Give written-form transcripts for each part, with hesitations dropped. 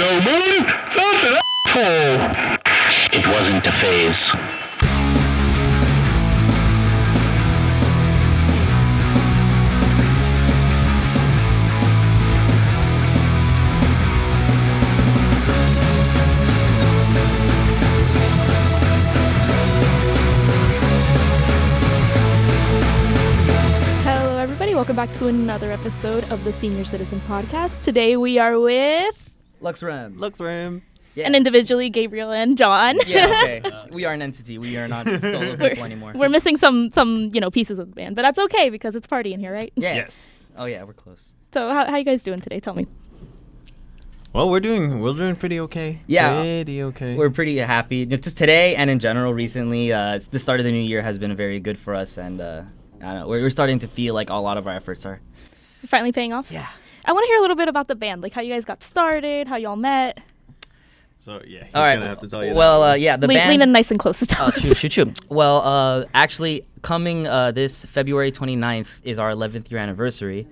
no money, that's an asshole. It wasn't a phase. Welcome back to another episode of the Senior Citizen Podcast. Today we are with Luxrem. Yeah. And individually Gabriel and Jon. Yeah, okay. We are an entity. We are not solo people anymore. We're missing some pieces of the band, but that's okay because it's party in here, right? Yeah. Yes. Oh yeah, we're close. So how you guys doing today? Tell me. Well, we're doing pretty okay. Yeah, pretty okay. We're pretty happy. Just today and in general recently. The start of the new year has been very good for us, and I don't know, we're starting to feel like a lot of our efforts are finally paying off. Yeah. I want to hear a little bit about the band, like how you guys got started, how y'all met. So yeah, he's gonna have to tell you. Well, yeah, the band. Lean in nice and close to tell us. Shoot. Well, actually, coming this February 29th is our 11th year anniversary.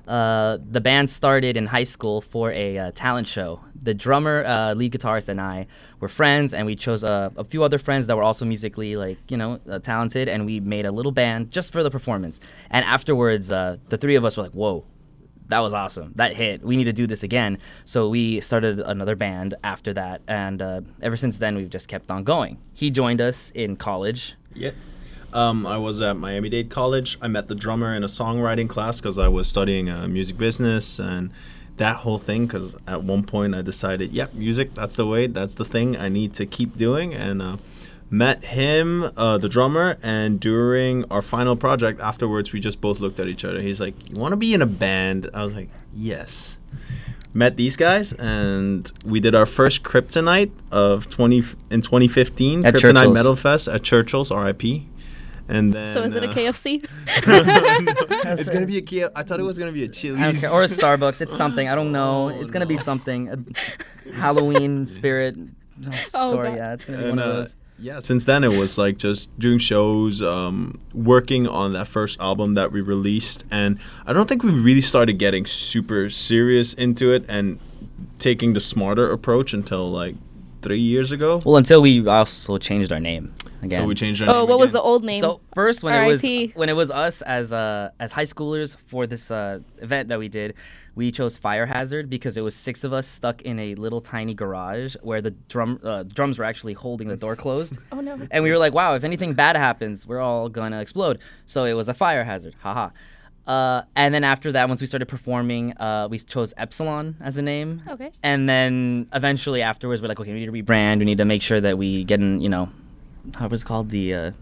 The band started in high school for a talent show. The drummer, lead guitarist, and I were friends, and we chose a few other friends that were also musically, talented, and we made a little band just for the performance. And afterwards, the three of us were like, whoa, that was awesome. That hit. We need to do this again. So we started another band after that, and ever since then, we've just kept on going. He joined us in college. Yeah. I was at Miami-Dade College. I met the drummer in a songwriting class because I was studying music business and that whole thing, because at one point I decided, music, that's the way, that's the thing I need to keep doing, and met him, the drummer, and during our final project afterwards, we just both looked at each other. He's like, you want to be in a band? I was like, yes. Met these guys, and we did our first Kryptonite in 2015, at Kryptonite Churchill's. Metal Fest at Churchill's, RIP. And then, So is it a KFC? It's gonna be a Kia. I thought it was gonna be a Chili's or a Starbucks. It's something. I don't know. It's gonna be something. A Halloween spirit story. God. Yeah, it's gonna be one of those. Yeah, since then it was like just doing shows, working on that first album that we released, and I don't think we really started getting super serious into it and taking the smarter approach until like 3 years ago. Well, until we also changed our name again. So we changed our name. Oh, what was the old name? So first, when R.I.P. it was us as high schoolers for this event that we did, we chose Fire Hazard because it was 6 of us stuck in a little tiny garage where the drums were actually holding the door closed. Oh no! And we were like, wow, if anything bad happens, we're all gonna explode. So it was a fire hazard. Haha. And then after that, once we started performing, we chose Epsilon as a name. Okay. And then eventually afterwards, we're like, okay, we need to rebrand. We need to make sure that we get in, how was it called? A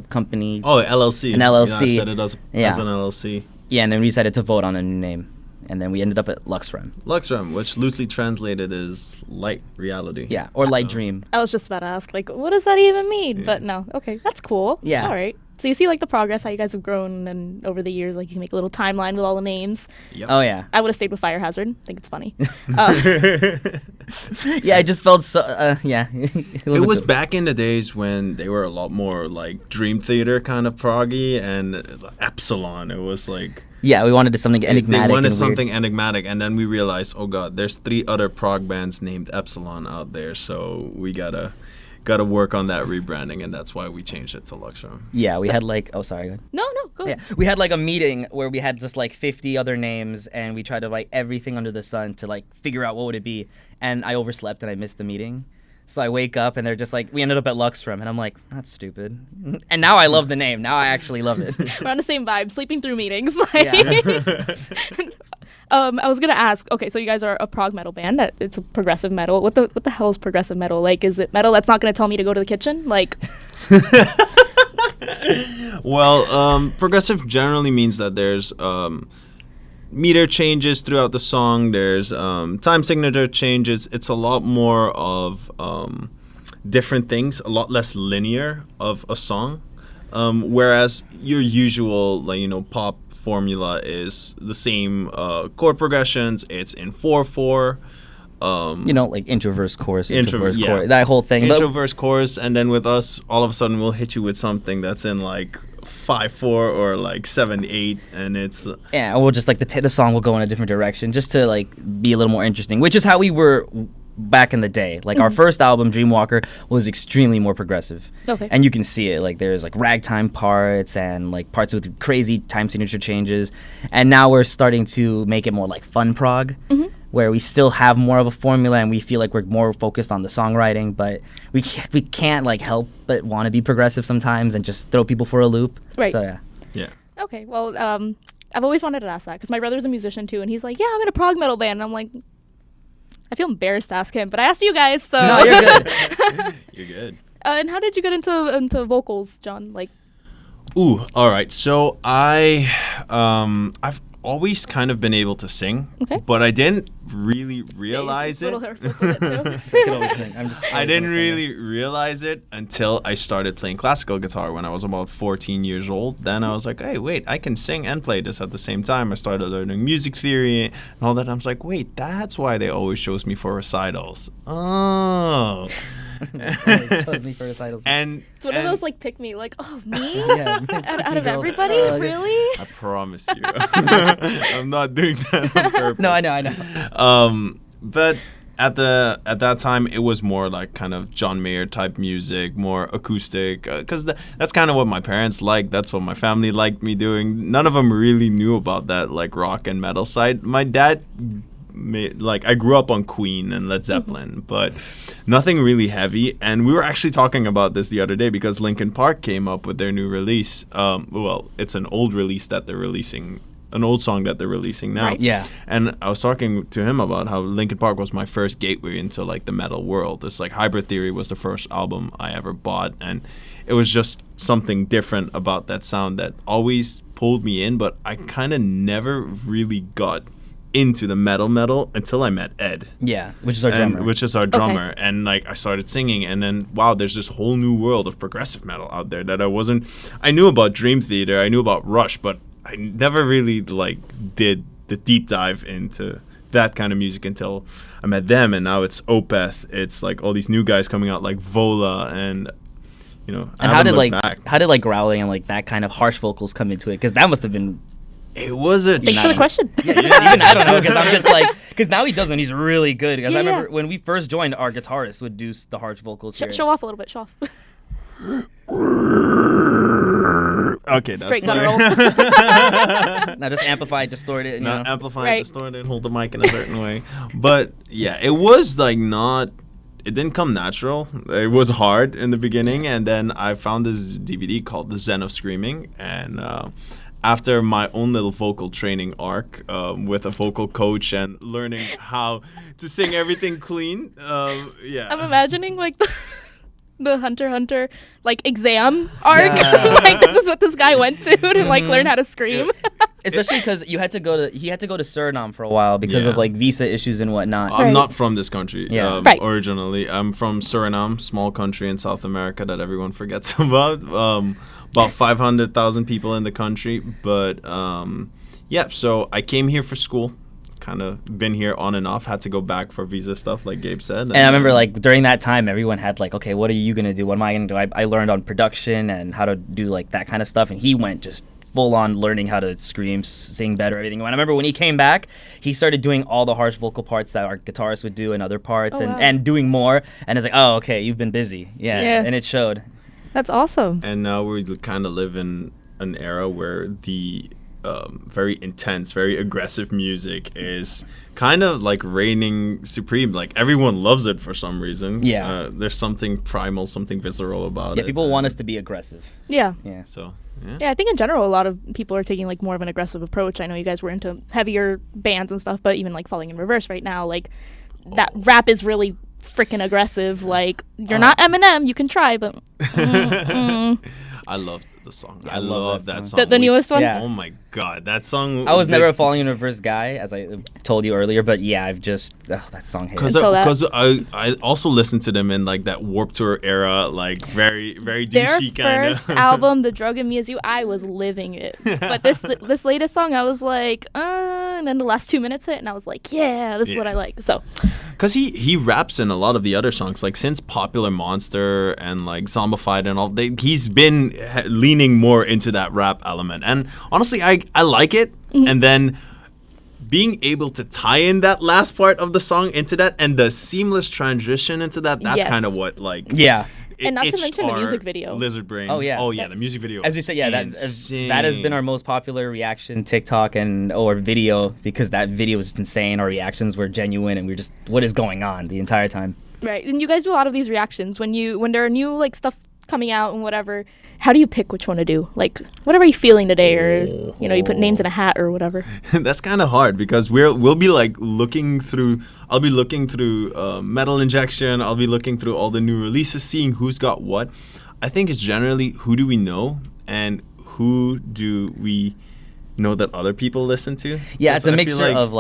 company. Oh, LLC. An LLC. I said it as an LLC. Yeah, and then we decided to vote on a new name. And then we ended up at Luxrem. Luxrem, which loosely translated is light reality. Yeah, or light dream. I was just about to ask, like, what does that even mean? Yeah. But no, okay, that's cool. Yeah. All right. So you see, like, the progress, how you guys have grown, and over the years, like, you can make a little timeline with all the names. Yep. Oh, yeah. I would have stayed with Fire Hazard. I think it's funny. Yeah, it just felt so, yeah. It was back in the days when they were a lot more, like, Dream Theater kind of proggy, and Epsilon, it was like... Yeah, we wanted something enigmatic. They wanted and something weird. enigmatic, and then we realized, oh god, there's 3 other prog bands named Epsilon out there, so we gotta work on that rebranding, and that's why we changed it to Luxrem. Yeah, we had like, oh sorry, go ahead. No, go ahead. Yeah, we had like a meeting where we had just like 50 other names, and we tried to write everything under the sun to like figure out what would it be, and I overslept and I missed the meeting. So I wake up and they're just like, we ended up at Luxrem, and I'm like, that's stupid. And now I love the name. Now I actually love it. We're on the same vibe, sleeping through meetings. Yeah. I was gonna ask. Okay, so you guys are a prog metal band. It's a progressive metal. What the hell is progressive metal? Like, is it metal that's not gonna tell me to go to the kitchen? Like. Well, progressive generally means that there's meter changes throughout the song. There's time signature changes. It's a lot more of different things, a lot less linear of a song. Whereas your usual, pop formula is the same chord progressions. It's in 4/4. Like intro-verse chorus, Intro-verse, chorus, yeah. that whole thing. Intro-verse chorus, and then with us, all of a sudden we'll hit you with something that's in like 5/4 or like 7/8, and it's Yeah, or just like the song will go in a different direction just to like be a little more interesting, which is how we were back in the day. Like our first album, Dreamwalker, was extremely more progressive. Okay. And you can see it. Like there's like ragtime parts and like parts with crazy time signature changes. And now we're starting to make it more like fun prog, where we still have more of a formula and we feel like we're more focused on the songwriting, but we can't like help but want to be progressive sometimes and just throw people for a loop. Right. So yeah. yeah. Okay, well, I've always wanted to ask that because my brother's a musician too, and he's like, yeah, I'm in a prog metal band. And I'm like, I feel embarrassed to ask him, but I asked you guys, so. No, you're good. You're good. And how did you get into vocals, Jon? Like, Ooh, all right. So I've always kind of been able to sing, Okay. but I didn't really realize it. I can always sing. I didn't really realize it until I started playing classical guitar when I was about 14 years old. Then I was like, hey, wait, I can sing and play this at the same time. I started learning music theory and all that. I was like, wait, that's why they always chose me for recitals. Oh. chose me for recitals. And it's one of those like pick me, like, oh, me? Yeah. out of everybody? Really? I promise you. I'm not doing that on purpose. No, I know. But at that time, it was more like kind of John Mayer type music, more acoustic, because that's kind of what my parents liked. That's what my family liked me doing. None of them really knew about that like rock and metal side. My dad, I grew up on Queen and Led Zeppelin, but nothing really heavy. And we were actually talking about this the other day because Linkin Park came up with their new release. Well, it's an old release that they're releasing. An old song that they're releasing now. Right. Yeah. And I was talking to him about how Linkin Park was my first gateway into like the metal world. It's like Hybrid Theory was the first album I ever bought, and it was just something different about that sound that always pulled me in, but I kind of never really got into the metal until I met Ed. Yeah, which is our drummer. Which is our drummer. And like I started singing, and then wow, there's this whole new world of progressive metal out there that I knew about Dream Theater, I knew about Rush, but I never really like did the deep dive into that kind of music until I met them, and now it's Opeth. It's like all these new guys coming out like Vola, and you know. And how did like growling and like that kind of harsh vocals come into it? Because that must have been. It was a. Thanks for the question. Yeah, even I don't know, because I'm just like, because now he doesn't. He's really good. Because I remember Yeah. when we first joined, our guitarist would do the harsh vocals. here. Show off a little bit. Show off. Okay, that's Straight fine. guttural. Now just amplify, distort it. Not know? amplify, Right. distort it, hold the mic in a certain way. But yeah, it was like not. It didn't come natural. It was hard in the beginning, and then I found this DVD called The Zen of Screaming, and after my own little vocal training arc with a vocal coach and learning how to sing everything clean, yeah. I'm imagining like the Hunter x Hunter like exam arc. Yeah. Like this is what this guy went to like learn how to scream. Especially because he had to go to Suriname for a while because of Yeah. like visa issues and whatnot. I'm Right. not from this country Yeah. Right. originally. I'm from Suriname, small country in South America that everyone forgets about. About 500,000 people in the country. But yeah, so I came here for school. Kind of been here on and off. Had to go back for visa stuff, like Gabe said. And I remember like during that time, everyone had like, okay, what are you gonna do? What am I gonna do? I learned on production and how to do like that kind of stuff, and he went just full on learning how to scream, sing better, everything. And I remember when he came back, he started doing all the harsh vocal parts that our guitarist would do and other parts, Oh, and, wow. and doing more. And it's like, oh, okay, you've been busy, yeah. And it showed. That's awesome. And now we kind of live in an era where the very intense, very aggressive music is kind of like reigning supreme. Like everyone loves it for some reason. Yeah. There's something primal, something visceral about it. Yeah, people want us to be aggressive. Yeah. Yeah. So, yeah. Yeah, I think in general a lot of people are taking like more of an aggressive approach. I know you guys were into heavier bands and stuff, but even like Falling in Reverse right now, like that rap is really freaking aggressive. Like you're not Eminem, you can try, but I love the song. Yeah, I love that song. The newest one? Yeah. Oh my god, that song. I was never a Falling in Reverse guy, as I told you earlier, but yeah, I've just that song hit. Until that. Because I also listened to them in like that Warped Tour era, like very their douchey kind first of. album, The Drug and Me Is You, I was living it. But this latest song, I was like, and then the last 2 minutes hit, and I was like, yeah, this is what I like. So, Because he raps in a lot of the other songs. Like, since Popular Monster and, like, Zombified and all, he's been leaning more into that rap element. And honestly, I like it. Mm-hmm. And then being able to tie in that last part of the song into that and the seamless transition into that, that's Yes. kind of what, like... Yeah. And not to itched mention the our music video. Lizard brain. Oh, yeah. The music video. As you said, yeah, that has been our most popular reaction TikTok or video, because that video was just insane. Our reactions were genuine, and we were just, what is going on the entire time? Right. And you guys do a lot of these reactions when there are new like stuff coming out and whatever. How do you pick which one to do? Like, whatever you're feeling today, or you put names in a hat or whatever. That's kind of hard, because we'll be like looking through. I'll be looking through Metal Injection. I'll be looking through all the new releases, seeing who's got what. I think it's generally who do we know and who do we know that other people listen to. Yeah, it's a mixture of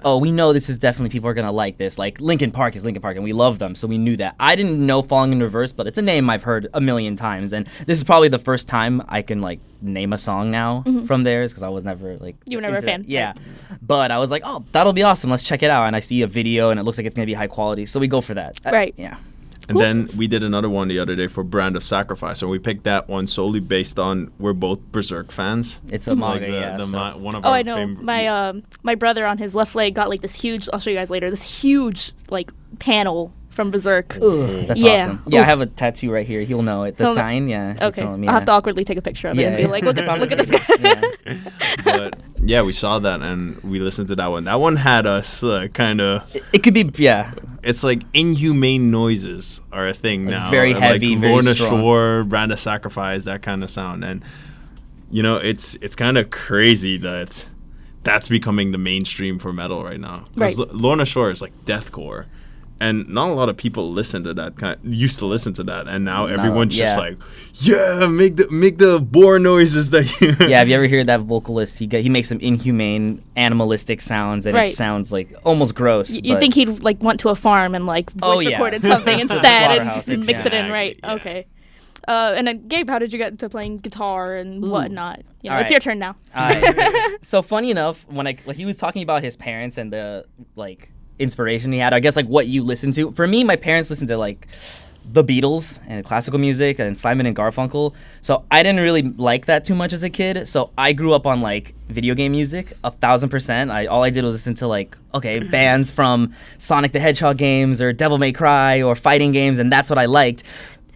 oh, we know this is definitely people are gonna like this. Like Linkin Park is Linkin Park, and we love them, so we knew that. I didn't know Falling in Reverse, but it's a name I've heard a million times, and this is probably the first time I can like name a song now from theirs, because I was never like You were never a fan. Yeah, but I was like, oh, that'll be awesome. Let's check it out, and I see a video, and it looks like it's gonna be high quality, so we go for that. Right. Yeah. And then we did another one the other day for Brand of Sacrifice, and we picked that one solely based on we're both Berserk fans. It's a manga, One of Oh, our I know. favorite. My brother on his left leg got like this huge. I'll show you guys later. This huge like panel from Berserk. That's Yeah. awesome. Yeah, I Oof. have a tattoo right here. He'll know it. The He'll know- sign, yeah. Okay. I'll I'll have to awkwardly take a picture of it and be like, look at this guy. Yeah. But yeah, we saw that and we listened to that one. That one had us kind of. It could be, yeah. It's like inhumane noises are a thing Like now. very heavy, very Lorna strong. Shore, Brand of Sacrifice, that kind of sound. And it's kind of crazy that that's becoming the mainstream for metal right now. Right. Lorna Shore is like deathcore. And not a lot of people listen to that used to listen to that, and now everyone's just like, yeah, make the boar noises that you. Yeah, have you ever heard that vocalist? He makes some inhumane, animalistic sounds, and Right. it sounds like almost gross. You'd think he'd like went to a farm and like voice recorded something instead and just Slaughterhouse, mix it in, right? yeah. Okay. And then Gabe, how did you get to playing guitar and whatnot? All It's right. your turn now. So funny enough, when he was talking about his parents and the like inspiration he had, I guess like what you listen to. For me, my parents listened to like the Beatles and classical music and Simon and Garfunkel. So I didn't really like that too much as a kid. So I grew up on like video game music 1000%. All I did was listen to like bands from Sonic the Hedgehog games or Devil May Cry or fighting games, and that's what I liked.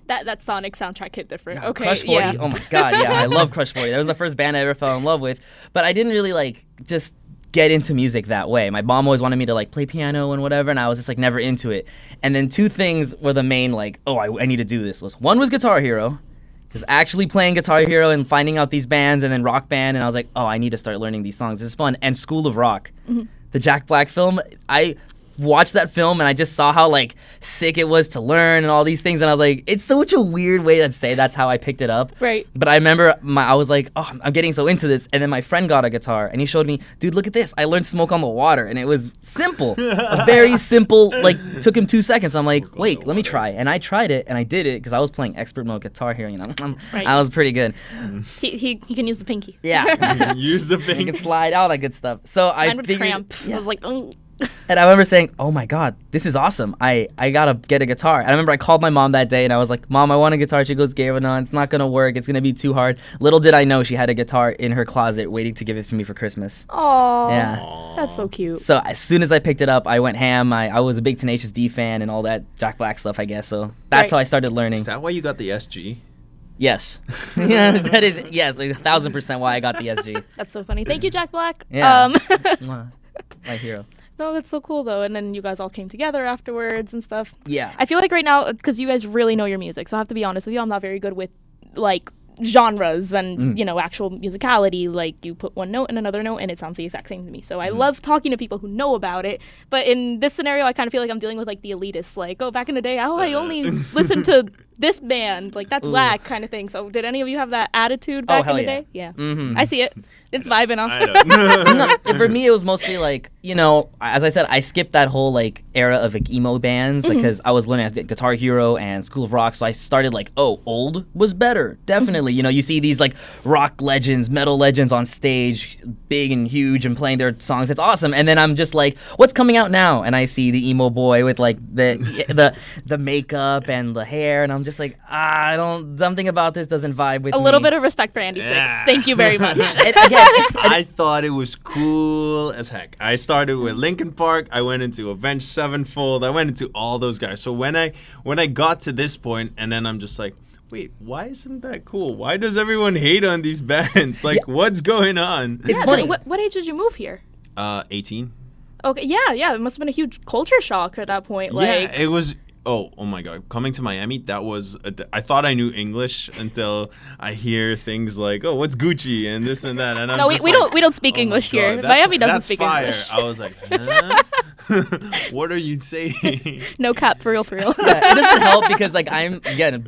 That Sonic soundtrack hit different. Okay. Crush 40. Yeah. Oh my god, yeah, I love Crush 40. That was the first band I ever fell in love with. But I didn't really like just get into music that way. My mom always wanted me to like play piano and whatever, and I was just like never into it. And then two things were the main like, I need to do this. One was Guitar Hero, because actually playing Guitar Hero and finding out these bands, and then Rock Band, and I was like, I need to start learning these songs. This is fun. And School of Rock, the Jack Black film. I watched that film and I just saw how like sick it was to learn and all these things, and I was like, it's such a weird way to say that's how I picked it up. Right. But I remember I was like, I'm getting so into this, and then my friend got a guitar and he showed me, dude, look at this. I learned Smoke on the Water, and it was simple, a very simple, like took him 2 seconds. I'm like, wait, let me try, and I tried it and I did it because I was playing expert mode guitar here, Right. I was pretty good. He can use the pinky. Yeah. Use the You thing. can slide, all that good stuff. So I Mine would figured, cramp. I was like, oh. and I remember saying, oh my God, this is awesome. I gotta get a guitar. And I remember I called my mom that day and I was like, Mom, I want a guitar. She goes, Gabe, no, it's not gonna work. It's gonna be too hard. Little did I know she had a guitar in her closet waiting to give it to me for Christmas. Aw. Yeah. That's so cute. So as soon as I picked it up, I went ham. I was a big Tenacious D fan and all that Jack Black stuff, I guess. So that's Right. how I started learning. Is that why you got the SG? Yes. Yeah, that is, yes, like 1000% why I got the SG. That's so funny. Thank you, Jack Black. Yeah. Mwah. My hero. No, that's so cool though. And then you guys all came together afterwards and stuff. Yeah. I feel like right now, because you guys really know your music, so I have to be honest with you, I'm not very good with like genres and actual musicality. Like you put one note and another note and it sounds the exact same to me. So I love talking to people who know about it. But in this scenario, I kind of feel like I'm dealing with like the elitists. Like, back in the day, I only listened to this band, like that's Ooh. whack kind of thing. So did any of you have that attitude back in hell the yeah. day? Yeah. Mm-hmm. I see it. It's vibing off. I don't know. No, for me, it was mostly like, you know, as I said, I skipped that whole like era of like emo bands because I was learning Guitar Hero and School of Rock. So I started like, oh, old was better. Definitely. You know, you see these like rock legends, metal legends on stage, big and huge and playing their songs. It's awesome. And then I'm just like, what's coming out now? And I see the emo boy with like the makeup and the hair. And I'm just like, something about this doesn't vibe with me. A little bit of respect for Andy Six. Thank you very much. And again, I thought it was cool as heck. I started with Linkin Park. I went into Avenged Sevenfold. I went into all those guys. So when I got to this point, and then I'm just like, wait, why isn't that cool? Why does everyone hate on these bands? Like, what's going on? It's Yeah, funny. what age did you move here? 18. Okay, yeah. It must have been a huge culture shock at that point. Like, Yeah, it was. Oh my God! Coming to Miami, that was. I thought I knew English until I hear things like, "Oh, what's Gucci?" and this and that. And I'm no, just we like, don't speak "Oh my English God, here. that's- Miami doesn't that's speak fire." English. I was like, huh? What are you saying? No cap, for real. Yeah, it doesn't help because like I'm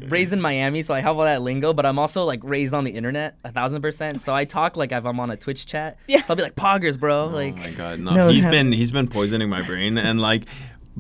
raised in Miami, so I have all that lingo, but I'm also like raised on the internet 1000%. So I talk like if I'm on a Twitch chat. Yeah. So I'll be like poggers, bro. Like, Oh my God, no, no! yeah. He's been poisoning my brain, and like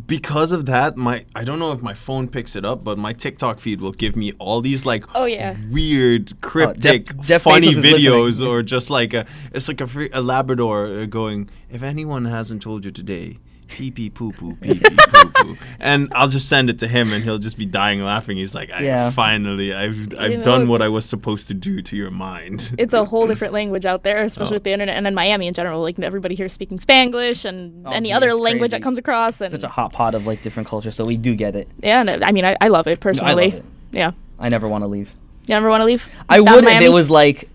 because of that, I don't know if my phone picks it up, but my TikTok feed will give me all these like Oh, yeah. weird, cryptic, Jeff funny Bezos is videos, listening. or just like a Labrador going, "If anyone hasn't told you today, pee pee poo poo, pee pee poo poo," and I'll just send it to him, and he'll just be dying laughing. He's like, Yeah. Finally, I've You know, done what I it's- was supposed to do to your mind." It's a whole different language out there, especially Oh. with the internet, and then Miami in general. Like everybody here is speaking Spanglish and Oh, any yeah, other it's language crazy. that comes across. And such a hot pot of like different cultures, so we do get it. yeah, and I mean, I love it personally. it. Yeah, I never want to leave. you ever want to leave? I Down would if Miami? it was like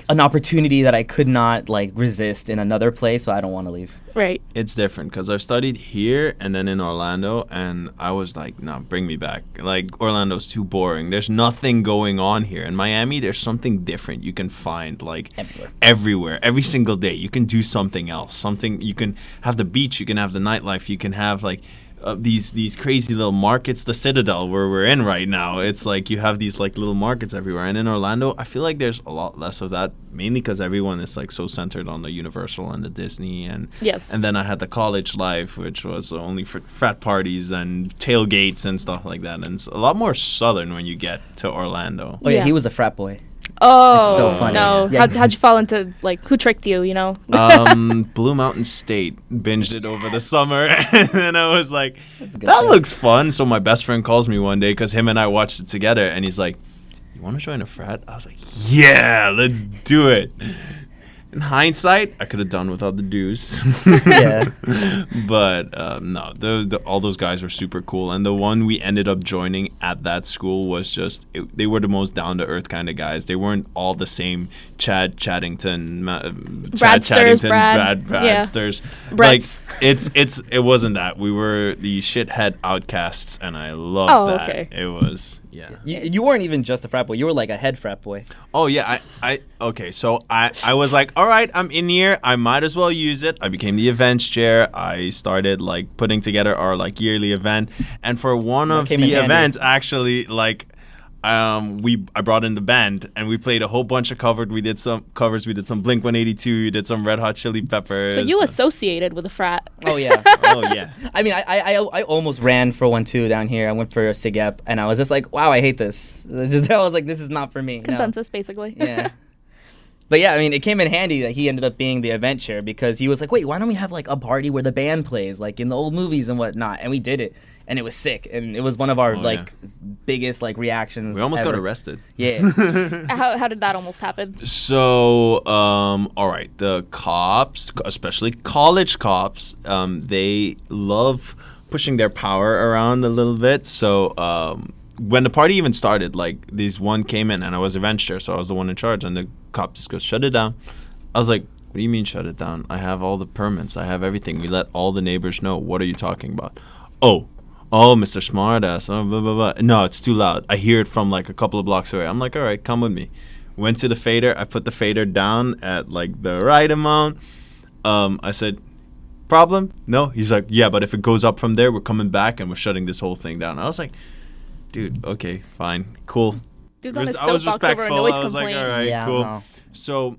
an opportunity that I could not like resist in another place, but I don't want to leave. right. It's different because I've studied here and then in Orlando, and I was like, no, bring me back. Like, Orlando's too boring. There's nothing going on here. In Miami, there's something different you can find, like, everywhere. Every single day. You can do something else. You can have the beach, you can have the nightlife, you can have, like, these crazy little markets. The Citadel, where we're in right now, it's like you have these like little markets everywhere. And in Orlando, I feel like there's a lot less of that, mainly because everyone is like so centered on the Universal and the Disney, and Yes. and then I had the college life, which was only for frat parties and tailgates and stuff like that. And it's a lot more southern when you get to Orlando. Oh yeah, Yeah. he was a frat boy. Oh, It's so funny. no. Yeah. How'd you fall into, like, who tricked you, you know? Blue Mountain State, binged it over the summer, and then I was like, a good that show. looks fun. So my best friend calls me one day because him and I watched it together, and he's like, you want to join a frat? I was like, yeah, let's do it. In hindsight, I could have done without the dues. Yeah. But no, all those guys were super cool. And the one we ended up joining at that school was just, they were the most down-to-earth kind of guys. They weren't all the same Chad Chaddington, Chad Bradsters, Chaddington, Brad, yeah. Bradsters. Bretts. Like, it wasn't that. We were the shithead outcasts, and I loved Oh, that. okay. It was, yeah. You weren't even just a frat boy. You were like a head frat boy. Oh yeah, okay. So I was like, all right, I'm in here. I might as well use it. I became the events chair. I started like putting together our like yearly event, and for one That of came in the handy. events, actually, like, I brought in the band and we played a whole bunch of covers. We did some Blink 182. We did some Red Hot Chili Peppers. So you associated with a frat. Oh yeah. Oh yeah. I mean, I almost ran for one too down here. I went for a SIGEP, and I was just like, wow, I hate this. I was like, this is not for me. No. Consensus, basically. Yeah. But yeah, I mean, it came in handy that he ended up being the event chair because he was like, wait, why don't we have like a party where the band plays like in the old movies and whatnot? And we did it, and it was sick, and it was one of our Oh, like biggest like reactions. We almost got ever. arrested. Yeah. How did that almost happen? So, all right, the cops, especially college cops, they love pushing their power around a little bit. So, when the party even started, like, this one came in, and I was event chair, so I was the one in charge, and the cop just goes, shut it down. I was like, what do you mean shut it down? I have all the permits. I have everything. We let all the neighbors know. What are you talking about? Oh, Mr. Smartass. Oh, blah, blah, blah. No, it's too loud. I hear it from like a couple of blocks away. I'm like, all right, come with me. Went to the fader. I put the fader down at like the right amount. I said, problem? No. He's like, yeah, but if it goes up from there, we're coming back and we're shutting this whole thing down. I was like, dude, okay, fine, cool. Dude's on his I was soapbox over a respectful. noise I was like, complaint. all right, Yeah, cool. no. So,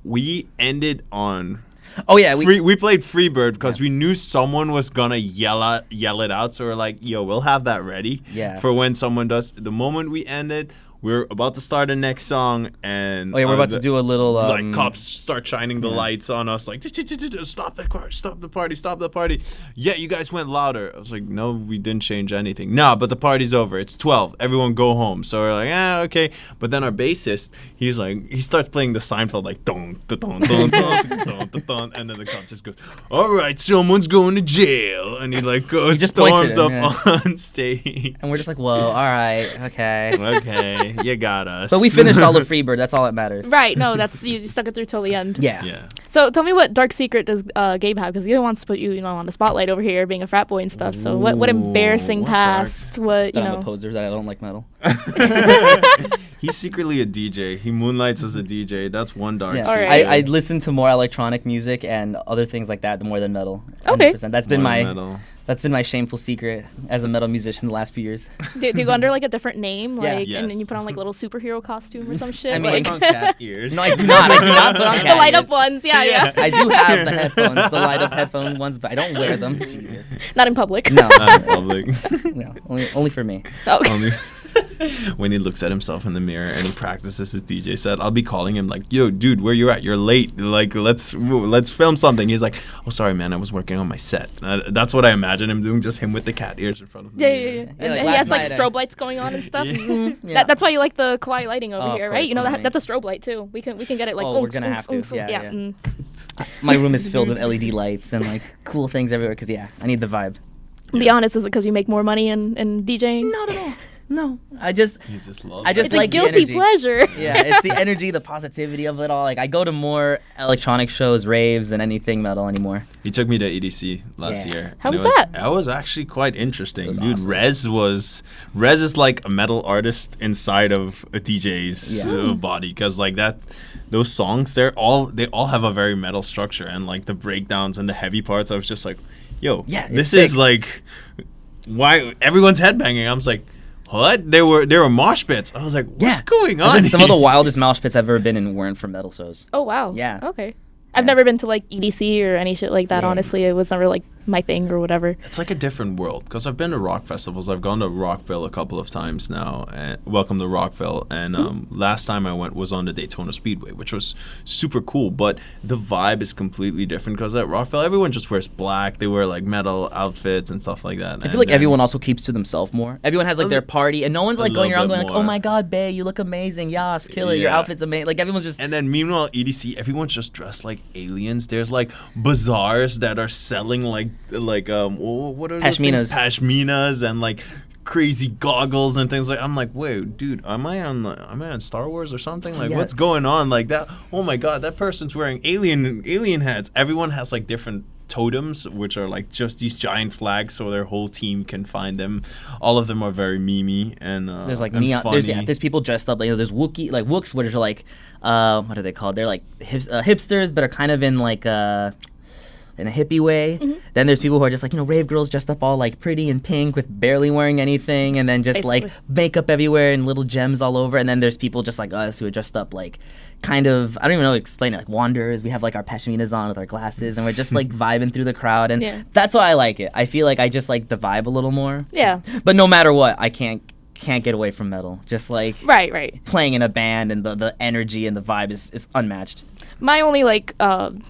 we ended on. Oh yeah, We played Freebird because we knew someone was gonna yell it out. So we're like, yo, we'll have that ready for when someone does. The moment we ended, we're about to start the next song, and we're about to do a little like cops start shining the lights on us, like stop the party. Yeah, you guys went louder. I was like, no, we didn't change anything. No, but the party's over. It's 12. Everyone go home. So we're like, okay. But then our bassist, he starts playing the Seinfeld like dun dun dun dun dun dun dun, and then the cop just goes, all right, someone's going to jail, and he like goes, just points storms at him, up on stage. and we're just like, whoa, all right, okay. Okay, you got us. But we finished all of Freebird. That's all that matters. Right, no, that's you stuck it through till the end. Yeah. So tell me, what dark secret does Gabe have? Because he wants to put you, on the spotlight over here, being a frat boy and stuff. So what embarrassing what past? What That I'm a poser, that I don't like metal. He's secretly a DJ. He moonlights as a DJ. That's one dark secret. Alright. I listen to more electronic music and other things like that more than metal. Okay. 100%. That's been More my metal. that's been my shameful secret as a metal musician the last few years. do you go under like a different name, Yeah. like, Yes. and then you put on like a little superhero costume or some shit? I mean, like, It's on cat ears. No, I do not. I do not put on the cat light up ears. ones, yeah. I do have the headphones, the light up headphone ones, but I don't wear them. Jesus. Not in public. No, Not in public. no, only for me. Oh. Only when he looks at himself in the mirror and he practices his DJ set, I'll be calling him like, "Yo, dude, where you at? You're late. Like, let's film something." He's like, "Oh, sorry, man. I was working on my set." That's what I imagine him doing, just him with the cat ears in front of the Yeah. mirror. Yeah, And like he last has like night, strobe lights going on and stuff. Yeah. Yeah. That's why you like the kawaii lighting over Oh, of here, right? course, You know definitely. that's a strobe light too. We can get it like. Oh, we're gonna have to. Yeah. Mm. My room is filled with LED lights and like cool things everywhere because I need the vibe. Be honest, is it because you make more money in DJing? Not at all. No, I just He just loves I just It's like a guilty the energy. pleasure. Yeah, it's the energy, the positivity of it all. Like I go to more electronic shows, raves, than anything metal anymore. He took me to EDC last Yeah. year. How and was that? That was actually quite interesting, It was dude. awesome. Rez is like a metal artist inside of a DJ's Yeah. body, because like that, those songs, they all have a very metal structure, and like the breakdowns and the heavy parts. I was just like, yo, Yeah, it's this sick. is like, why everyone's headbanging? I was like, what? They were mosh pits. I was like, what's going I on? said some of the here? wildest mosh pits I've ever been in weren't for metal shows. Oh wow. Yeah. Okay. I've never been to like EDC or any shit like that. Yeah. Honestly, it was never like my thing or whatever. It's like a different world, because I've been to rock festivals. I've gone to Rockville a couple of times now, and welcome to Rockville. And last time I went was on the Daytona Speedway, which was super cool. But the vibe is completely different, because at Rockville, everyone just wears black. They wear like metal outfits and stuff like that. I feel like everyone also keeps to themselves more. Everyone has like their party, and no one's like going little around bit going like, "Oh more. my God, babe, you look amazing, yas, killer, your Yeah. outfit's amazing." Like everyone's just And then meanwhile, EDC, everyone's just dressed like aliens. There's like bazaars that are selling like what are those things? Pashminas. Pashminas and like crazy goggles and things like. I'm like, wait, dude, am I on Star Wars or something? Like, Yeah. what's going on? Like that. Oh my God, that person's wearing alien hats. Everyone has like different totems, which are like just these giant flags, so their whole team can find them. All of them are very memey and there's like and neon. funny. There's people dressed up. Like, there's Wooks, which are like what are they called? They're like hipsters, but are kind of in like in a hippie way. Mm-hmm. Then there's people who are just like, rave girls dressed up all like pretty and pink with barely wearing anything, and then just like Basically. makeup everywhere and little gems all over. And then there's people just like us who are dressed up like kind of, I don't even know how to explain it, like wanderers. We have like our pashminas on with our glasses, and we're just like vibing through the crowd, and Yeah. that's why I like it. I feel like I just like the vibe a little more. Yeah. But no matter what, I can't get away from metal. Just like Right. playing in a band, and the energy and the vibe is unmatched. My only like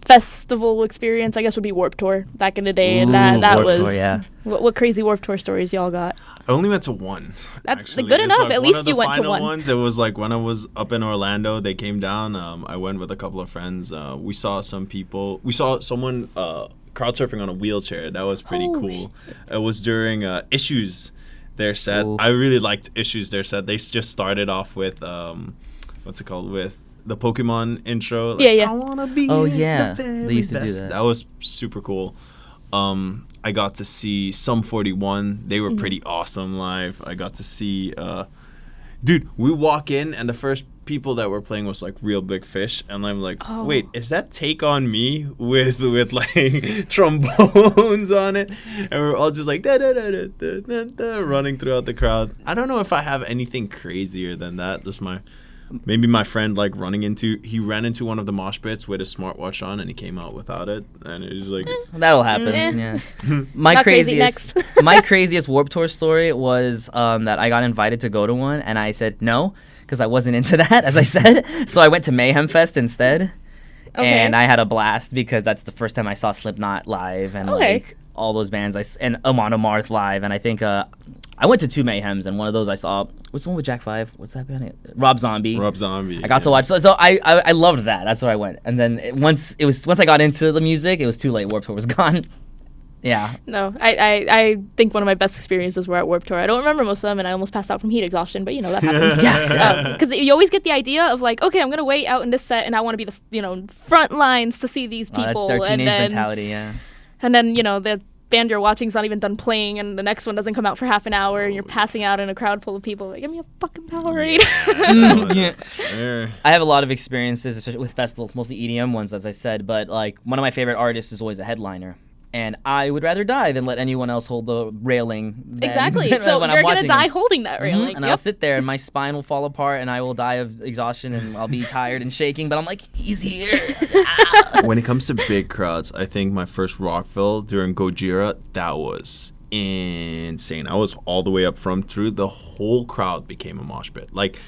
festival experience, I guess, would be Warped Tour back in the day, and Ooh, that Warped was Tour, yeah. What crazy Warped Tour stories y'all got? I only went to one. That's actually. good It's enough. like At one least of the you went to final one. Ones, it was like when I was up in Orlando, they came down. I went with a couple of friends. We saw some people. We saw someone crowd surfing on a wheelchair. That was pretty Oh, cool. It was during Issues, their set. Ooh. I really liked Issues, their set. They just started off with what's it called, with the Pokemon intro. Like, Yeah. I wanna be Oh, the yeah. very They used to do best. that. That was super cool. I got to see Sum 41. They were pretty awesome live. I got to see, dude. We walk in and the first people that were playing was like Real Big Fish, and I'm like, Oh. wait, is that Take on Me with like trombones on it? And we're all just like da, da, da, da, da, da, da, running throughout the crowd. I don't know if I have anything crazier than that. Just maybe my friend like he ran into one of the mosh pits with his smartwatch on, and he came out without it, and it was like That'll happen. Eh. Yeah. My Not crazy, craziest, next. my craziest Warped Tour story was that I got invited to go to one, and I said no because I wasn't into that, as I said. So I went to Mayhem Fest instead, Okay. and I had a blast because that's the first time I saw Slipknot live and Okay. like all those bands and Amon Amarth live, and I think I went to 2 Mayhems, and one of those I saw. What's the one with Jack 5? What's that band? Rob Zombie. I I got to watch. So I loved that. That's where I went. And then once I got into the music, it was too late. Warped Tour was gone. Yeah. No, I think one of my best experiences were at Warped Tour. I don't remember most of them, and I almost passed out from heat exhaustion, but that happens. Yeah. Because you always get the idea of like, okay, I'm gonna wait out in this set, and I want to be the front lines to see these people. That's their teenage and then, mentality. Yeah. And then the band you're watching's not even done playing, and the next one doesn't come out for half an hour, and you're passing out in a crowd full of people. Like, give me a fucking Powerade. Yeah. I have a lot of experiences, especially with festivals, mostly EDM ones, as I said. But like one of my favorite artists is always a headliner, and I would rather die than let anyone else hold the railing. Exactly. than So when you're I'm gonna watching die them. holding that railing. And I'll sit there, and my spine will fall apart, and I will die of exhaustion, and I'll be tired and shaking. But I'm like, he's here. When it comes to big crowds, I think my first Rockville during Gojira, that was insane. I was all the way up front through. The whole crowd became a mosh pit. Like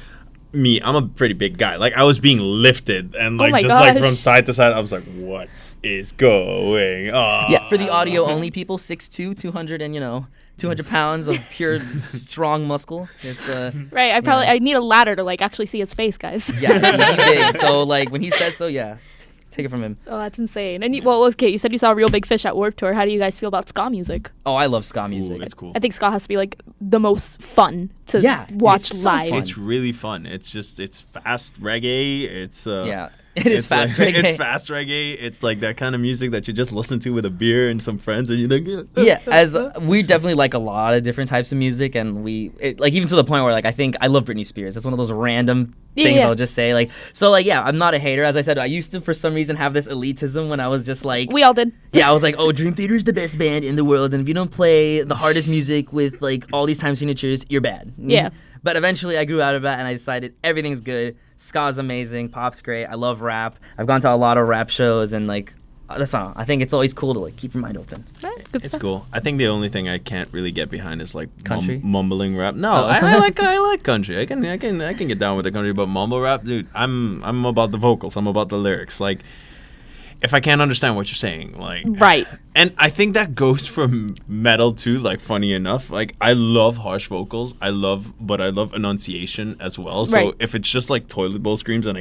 me, I'm a pretty big guy. Like I was being lifted and like my just like gosh. from side to side. I was like, what is going on? Yeah, for the audio only people, 6'2", 200 and 200 pounds of pure strong muscle. It's Right. I need a ladder to like actually see his face, guys. yeah, he's big. So like when he says so, yeah, take it from him. Oh, that's insane. And okay, you said you saw Real Big Fish at Warped Tour. How do you guys feel about ska music? Oh, I love ska music. Ooh, it's cool. I think ska has to be like the most fun to Yeah, watch it's so live. fun. It's really fun. It's fast reggae. It's Yeah, it is fast like, reggae. It's fast reggae. It's like that kind of music that you just listen to with a beer and some friends, and you're like, Yeah, as we definitely like a lot of different types of music, and like even to the point where like I think I love Britney Spears. That's one of those random things Yeah. I'll just say. Like so, like yeah, I'm not a hater. As I said, I used to for some reason have this elitism when I was just like, We all did. yeah, I was like, oh, Dream Theater's the best band in the world, and if you don't play the hardest music with like all these time signatures, you're bad. Yeah. But eventually I grew out of that, and I decided everything's good. Ska's amazing, pop's great. I love rap. I've gone to a lot of rap shows, and like that's all. I think it's always cool to like keep your mind open. Right, good It's stuff. cool. I think the only thing I can't really get behind is like Country? mumbling rap. No, Oh. I like country. I can get down with the country, but mumble rap, dude. I'm about the vocals. I'm about the lyrics. Like if I can't understand what you're saying, like Right. And I think that goes from metal too. Like funny enough, like I love harsh vocals. But I love enunciation as well. So Right. if it's just like toilet bowl screams and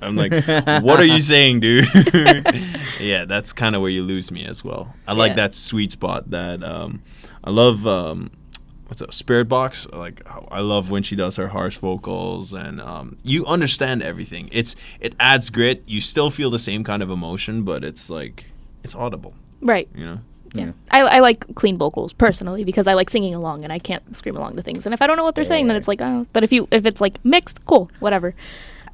I'm like, what are you saying, dude? Yeah, that's kind of where you lose me as well. I like Yeah. that sweet spot that I love. What's that? Spirit Box. Like I love when she does her harsh vocals, and you understand everything. It adds grit. You still feel the same kind of emotion, but it's like it's audible. Right. You know. Yeah. I like clean vocals personally because I like singing along and I can't scream along to things. And if I don't know what they're saying, then it's like, oh. But if it's like mixed, cool, whatever.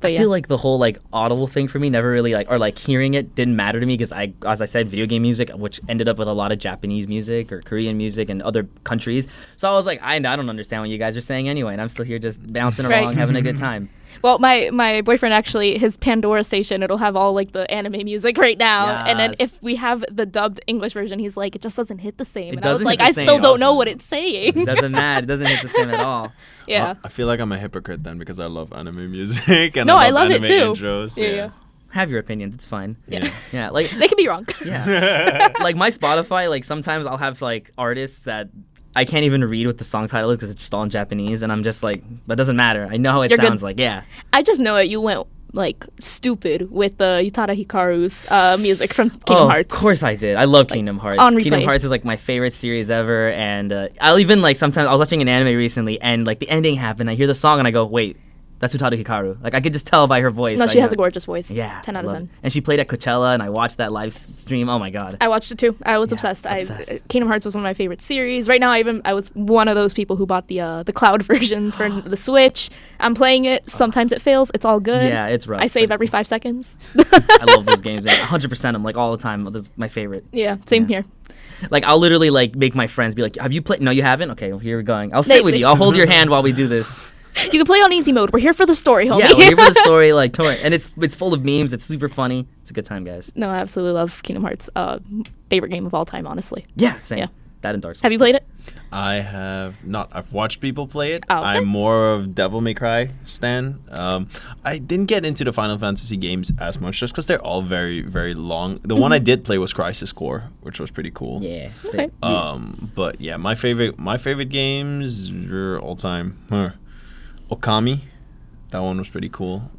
But I feel like the whole like audible thing for me never really like or like hearing it didn't matter to me because as I said, video game music, which ended up with a lot of Japanese music or Korean music and other countries. So I was like, I don't understand what you guys are saying anyway, and I'm still here just bouncing Right. along, having a good time. Well, my boyfriend actually, his Pandora station, it'll have all like the anime music right now. And then Yes. if we have the dubbed English version, he's like, it just doesn't hit the same. It And I was doesn't like, hit the I same. still don't know Also. what it's saying. It doesn't matter. It doesn't hit the same at all. Yeah. I feel like I'm a hypocrite then because I love anime music and No, I love it anime too. intros. Yeah. Have your opinions. It's fine. Yeah. Yeah, like They could be wrong. yeah, like my Spotify. Like sometimes I'll have like artists that I can't even read what the song title is because it's just all in Japanese, and I'm just like, that doesn't matter. I know how it You're good. sounds like. Yeah. I just know it. You went like stupid with the Utada Hikaru's music from Kingdom Hearts. Of course I did. I love Kingdom Hearts. on Kingdom replay. Hearts is like my favorite series ever, and I'll even like sometimes I was watching an anime recently, and like the ending happened. I hear the song and I go, wait, That's Utado Hikaru. Like I could just tell by her voice. No, she has a gorgeous voice. Yeah, 10 out of love 10. it. And she played at Coachella, and I watched that live stream. Oh my god. I watched it too. I was obsessed. Kingdom Hearts was one of my favorite series. Right now, I was one of those people who bought the cloud versions for the Switch. I'm playing it. Sometimes it fails. It's all good. Yeah, it's rough. I save every 5 seconds. I love those games. 100%. I'm like all the time. This is my favorite. Yeah, same here. Like I'll literally like make my friends be like, "Have you played? No, you haven't. Okay, well, here we're going. I'll sit with you. I'll hold your hand while we do this." You can play on easy mode. We're here for the story, homie. Yeah, we're here for the story. Like, and it's full of memes. It's super funny. It's a good time, guys. No, I absolutely love Kingdom Hearts. Favorite game of all time, honestly. Yeah, same. Yeah. That and Dark Souls. Have you played it? I have not. I've watched people play it. Oh, okay. I'm more of Devil May Cry stan. I didn't get into the Final Fantasy games as much just because they're all very, very long. The one I did play was Crisis Core, which was pretty cool. Yeah. Okay. But yeah, my favorite games are all time. Okami, that one was pretty cool.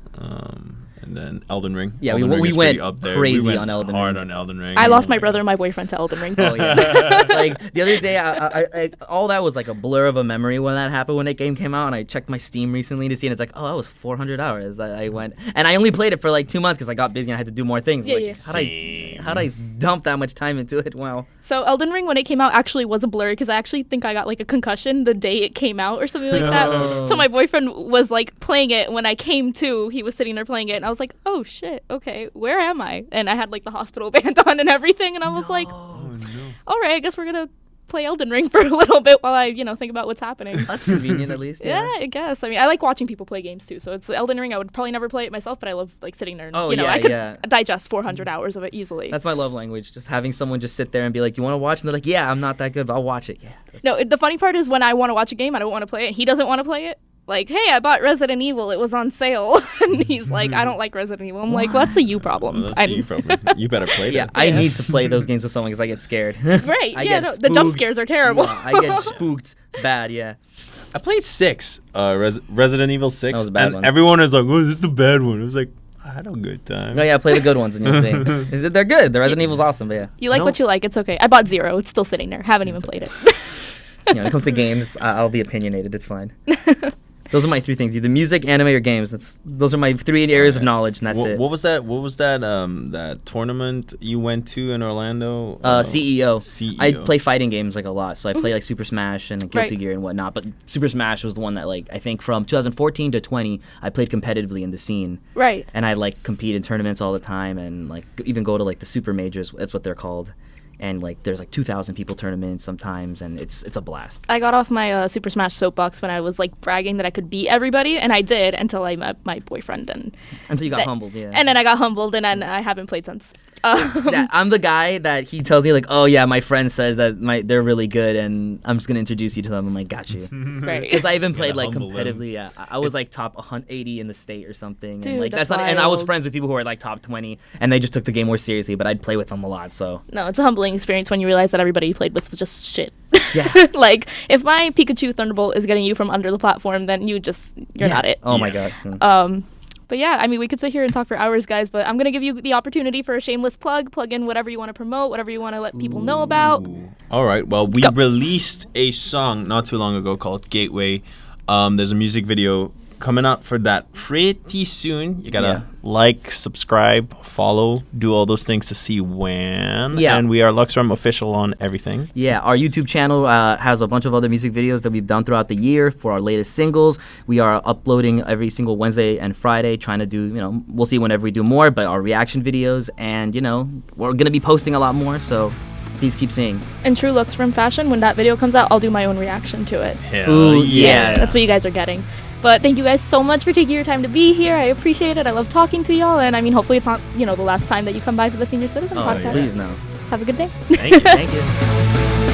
And then Elden Ring. Yeah, Elden we Ring is went pretty up there. crazy on Elden Ring. Hard on Elden Ring. I lost my brother and my boyfriend to Elden Ring. Oh yeah. Like the other day, I all that was like a blur of a memory when that happened when that game came out, and I checked my Steam recently to see, and it's like, oh, that was 400 hours. I went, and I only played it for like 2 months because I got busy and I had to do more things. Yeah, like, yeah. How'd I dump that much time into it? Wow. So Elden Ring, when it came out, actually was a blur because I actually think I got like a concussion the day it came out or something like that. So my boyfriend was like playing it when I came to. He was sitting there playing it, and I was like, oh shit, okay, where am I? And I had like the hospital band on and everything, and I was like, all right, I guess we're gonna play Elden Ring for a little bit while I, think about what's happening. That's convenient at least. Yeah, I guess. I mean, I like watching people play games too. So it's Elden Ring. I would probably never play it myself, but I love like sitting there. And, I could digest 400 hours of it easily. That's my love language. Just having someone just sit there and be like, "You want to watch?" And they're like, "Yeah, I'm not that good, but I'll watch it." Yeah. No, the funny part is when I want to watch a game, I don't want to play it. He doesn't want to play it. Like, hey, I bought Resident Evil. It was on sale. And he's like, I don't like Resident Evil. I'm like, well, that's a you problem. That's a you problem. You better play that. I need to play those games with someone because I get scared. Right. The jump scares are terrible. Yeah, I get spooked bad, yeah. I played 6, Resident Evil 6. That was a bad and one. everyone is like, oh, this is the bad one. I was like, I had a good time. No, yeah, play the good ones and you'll see. They're good. The Resident Evil's awesome, but yeah. You like what you like. It's okay. I bought 0. It's still sitting there. Haven't even played it. When it comes to games, I'll be opinionated. It's fine. Those are my 3 things: either music, anime, or games. Those are my 3 areas of knowledge, and that's it. What was that? What was that? That tournament you went to in Orlando? CEO. CEO. I play fighting games like a lot, so I play like Super Smash and Guilty Gear and whatnot. But Super Smash was the one that like I think from 2014 to 20, I played competitively in the scene. Right. And I like compete in tournaments all the time, and like even go to like the super majors. That's what they're called. And like there's like 2,000 people tournaments sometimes, and it's a blast. I got off my Super Smash soapbox when I was like bragging that I could beat everybody, and I did until I met my boyfriend until you got humbled, yeah. And then I got humbled, and then I haven't played since. I'm the guy that he tells me like, oh yeah, my friend says that they're really good, and I'm just gonna introduce you to them. I'm like, got you, right? Because I even played like competitively. Yeah, I was like top 180 in the state or something. Dude, and like that's not, and I was wild. friends with people who were like top 20, and they just took the game more seriously. But I'd play with them a lot, so no, it's a humbling experience when you realize that everybody you played with was just shit. Yeah. Like if my Pikachu Thunderbolt is getting you from under the platform, then you're not it. Oh my god. But yeah, I mean, we could sit here and talk for hours, guys, but I'm going to give you the opportunity for a shameless plug. Plug in whatever you want to promote, whatever you want to let people know about. All right. Well, we released a song not too long ago called Gateway. There's a music video coming out for that pretty soon. You got to like, subscribe, follow, do all those things to see when. Yeah. And we are Luxrem official on everything. Yeah, our YouTube channel has a bunch of other music videos that we've done throughout the year for our latest singles. We are uploading every single Wednesday and Friday, trying to do, we'll see whenever we do more, but our reaction videos, and, we're going to be posting a lot more, so please keep seeing. In true Luxrem fashion, when that video comes out, I'll do my own reaction to it. Hell yeah. That's what you guys are getting. But thank you guys so much for taking your time to be here. I appreciate it. I love talking to y'all. And I mean, hopefully it's not, the last time that you come by for the Senior Citizen Podcast. Please no. Have a good day. Thank you. Thank you.